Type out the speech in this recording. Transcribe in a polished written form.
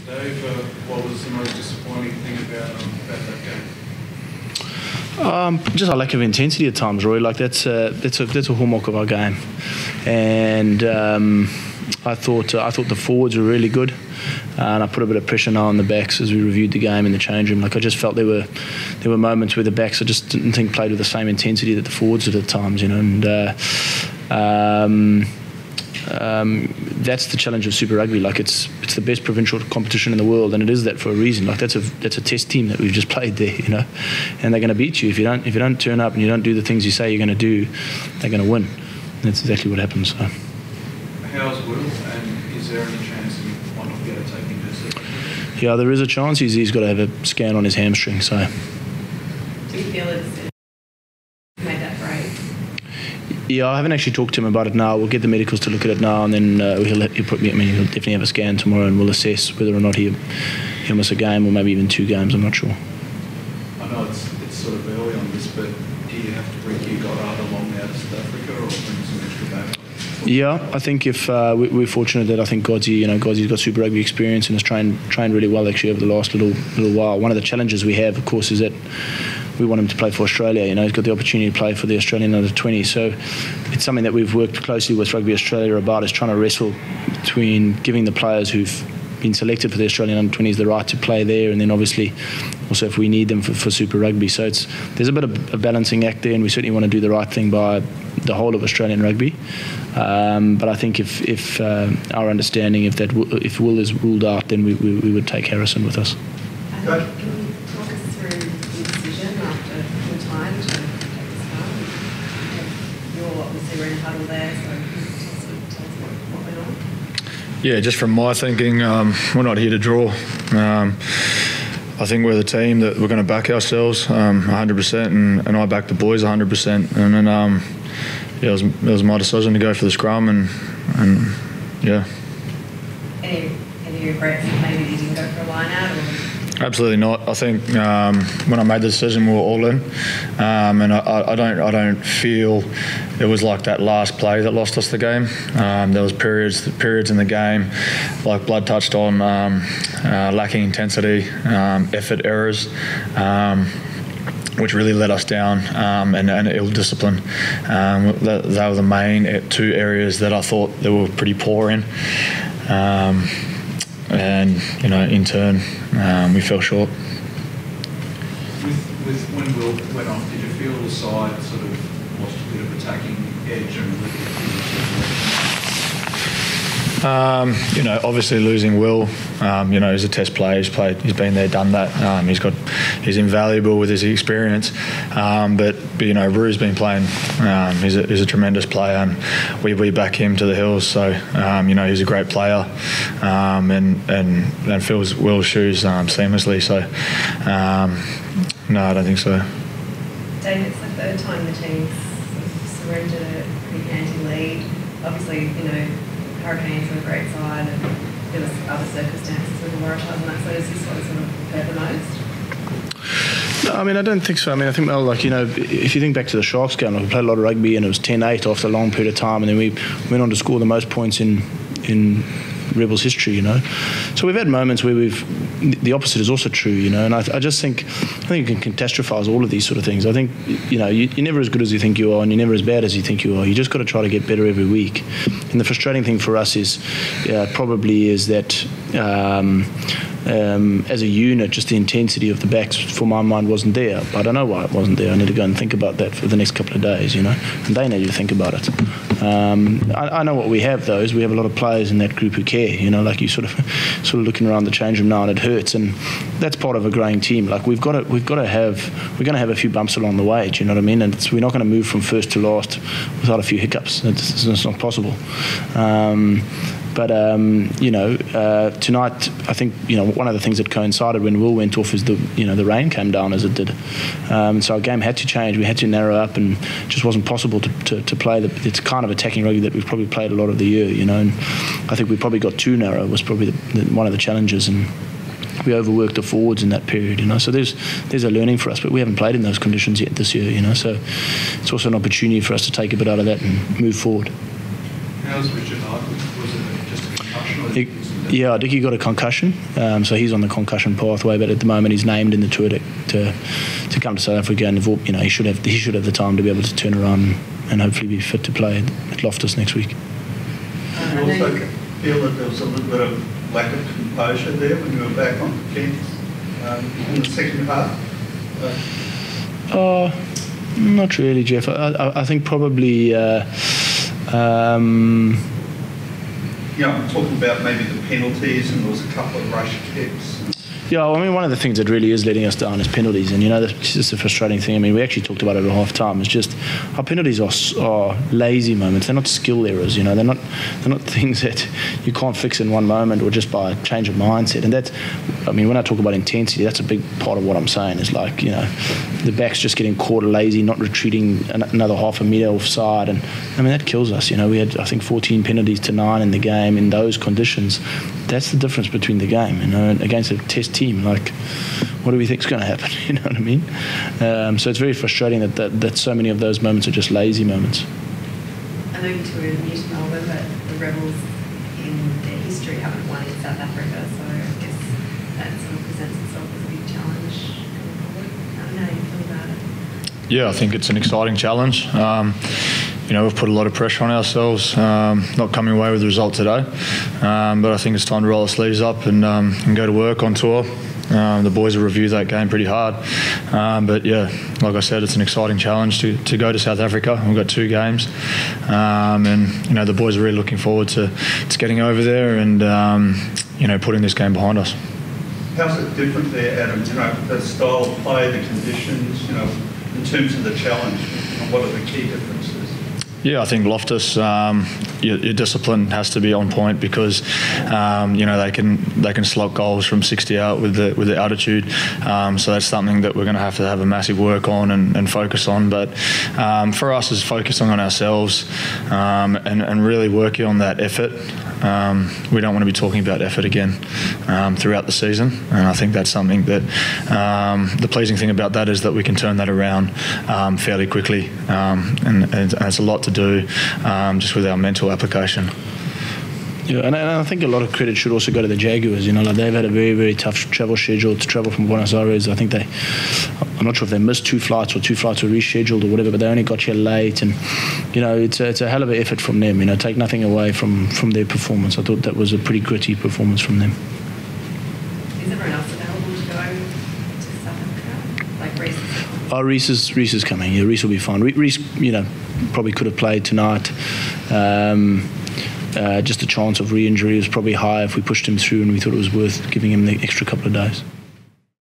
Dave, what was the most disappointing thing about that game? Just a lack of intensity at times, Roy. Like that's a hallmark of our game, and I thought the forwards were really good, and I put a bit of pressure now on the backs as we reviewed the game in the change room. Like I just felt there were moments where the backs I just didn't think played with the same intensity that the forwards did at times, and that's the challenge of Super Rugby. Like it's the best provincial competition in the world, and it is that for a reason. Like that's a test team that we've just played there, and they're going to beat you if you don't turn up and you don't do the things you say you're going to do. They're going to win. And that's exactly what happens. So. How's Will, and is there any chance he might not be able to take him to second? Yeah, there is a chance. He's got to have a scan on his hamstring. So. Do you feel it's made that break? Yeah, I haven't actually talked to him about it now. We'll get the medicals to look at it now, and then he'll definitely have a scan tomorrow, and we'll assess whether or not he'll miss a game or maybe even 2 games. I'm not sure. I know it's sort of early on this, but do you have to bring your guy along out of South Africa or bring some extra back? Yeah, I think if we're fortunate that I think Godsy's got Super Rugby experience and has trained really well actually over the last little while. One of the challenges we have, of course, is that we want him to play for Australia. He's got the opportunity to play for the Australian under 20. So it's something that we've worked closely with Rugby Australia about, is trying to wrestle between giving the players who've been selected for the Australian under 20s the right to play there, and then obviously also if we need them for Super Rugby. So there's a bit of a balancing act there, and we certainly want to do the right thing by the whole of Australian rugby. But I think if our understanding, if Will is ruled out, then we would take Harrison with us. Can you talk us through the decision after your time to take this on? You're obviously in a huddle there, so tell us what went on. Yeah, just from my thinking, we're not here to draw. I think we're the team that we're going to back ourselves 100%, and I back the boys 100%. And then it was my decision to go for the scrum, and yeah. Any regrets that maybe you didn't go for a line out? Or? Absolutely not. I think when I made the decision, we were all in, and I don't feel it was like that last play that lost us the game. There was periods in the game, like Blood touched on, lacking intensity, effort errors, which really let us down, and ill discipline. They were the main 2 areas that I thought they were pretty poor in. And in turn, we fell short. With when Will went off, did you feel the side sort of lost a bit of attacking edge and obviously losing Will, he's a test player. He's been there, done that. He's invaluable with his experience. But Rue's been playing. He's a tremendous player, and we back him to the hills. So he's a great player, and fills Will's shoes seamlessly. So no, I don't think so. Dave, it's the 3rd time the team's surrendered a pretty handy lead. Obviously, Hurricanes are a great side, and there was other circumstances with the Waratahs and that. So is this what sort of hurt the most? No, I don't think so. I think, if you think back to the Sharks game, we played a lot of rugby and it was 10-8 after a long period of time, and then we went on to score the most points in Rebels history, So we've had moments where the opposite is also true, and I think you can catastrophize all of these sort of things. I think, you're never as good as you think you are, and you're never as bad as you think you are. You just got to try to get better every week. And the frustrating thing for us is probably is that as a unit, just the intensity of the backs, for my mind, wasn't there. I don't know why it wasn't there. I need to go and think about that for the next couple of days, and they need to think about it. I know what we have, though, is we have a lot of players in that group who care, like you sort of looking around the change room now, and it hurts, and that's part of a growing team. Like we're going to have a few bumps along the way, do you know what I mean? And we're not going to move from first to last without a few hiccups. It's not possible. But tonight, I think one of the things that coincided when Will went off is the rain came down as it did, so our game had to change. We had to narrow up, and it just wasn't possible to play it's kind of attacking rugby that we've probably played a lot of the year. And I think we probably got too narrow was probably one of the challenges, and we overworked the forwards in that period. So there's a learning for us, but we haven't played in those conditions yet this year. So it's also an opportunity for us to take a bit out of that and move forward. How's Richard Hart? Was it just a concussion? Yeah, Dickie got a concussion, so he's on the concussion pathway. But at the moment, he's named in the tour to come to South Africa, and he should have the time to be able to turn around and hopefully be fit to play at Loftus next week. Did you also feel that there was a little bit of lack of composure there when you were back on defence in the second half? Not really, Jeff. I think probably. I'm talking about maybe the penalties, and there was a couple of rush kicks. Yeah, I mean, one of the things that really is letting us down is penalties, and that's just a frustrating thing. I mean, we actually talked about it at half time. It's just our penalties are lazy moments. They're not skill errors. They're not things that you can't fix in one moment or just by a change of mindset. And that's, I mean, when I talk about intensity, that's a big part of what I'm saying. Is like the back's just getting caught lazy, not retreating another half a metre offside, and I mean that kills us. We had I think 14 penalties to 9 in the game in those conditions. That's the difference between the game, against a test team. Like, what do we think is going to happen? You know what I mean? So it's very frustrating that so many of those moments are just lazy moments. I know you two are new to Melbourne, but the Rebels in their history haven't won in South Africa, so I guess that sort of presents itself as a big challenge going forward. I don't know how you feel about it. Yeah, I think it's an exciting challenge. We've put a lot of pressure on ourselves, not coming away with the result today. But I think it's time to roll our sleeves up and go to work on tour. The boys will review that game pretty hard. But yeah, like I said, it's an exciting challenge to go to South Africa. We've got 2 games. The boys are really looking forward to getting over there and, putting this game behind us. How's it different there, Adam? The style of play, the conditions, in terms of the challenge, what are the key differences? Yeah, I think Loftus, your discipline has to be on point because they can slot goals from 60 out with the altitude. So that's something that we're going to have a massive work on and focus on. But for us, is focusing on ourselves and really working on that effort. We don't want to be talking about effort again throughout the season, and I think that's something that the pleasing thing about that is that we can turn that around fairly quickly, and it's a lot to do just with our mental application. Yeah, and I think a lot of credit should also go to the Jaguars. They've had a very, very tough travel schedule to travel from Buenos Aires. I think I'm not sure if they missed 2 flights or 2 flights were rescheduled or whatever, but they only got here late. And, it's a hell of an effort from them. Take nothing away from their performance. I thought that was a pretty gritty performance from them. Is everyone else available to go to South Africa? Like Reece? Oh, Reece is coming. Yeah, Reece will be fine. Reece, probably could have played tonight. Just the chance of re-injury was probably high if we pushed him through, and we thought it was worth giving him the extra couple of days.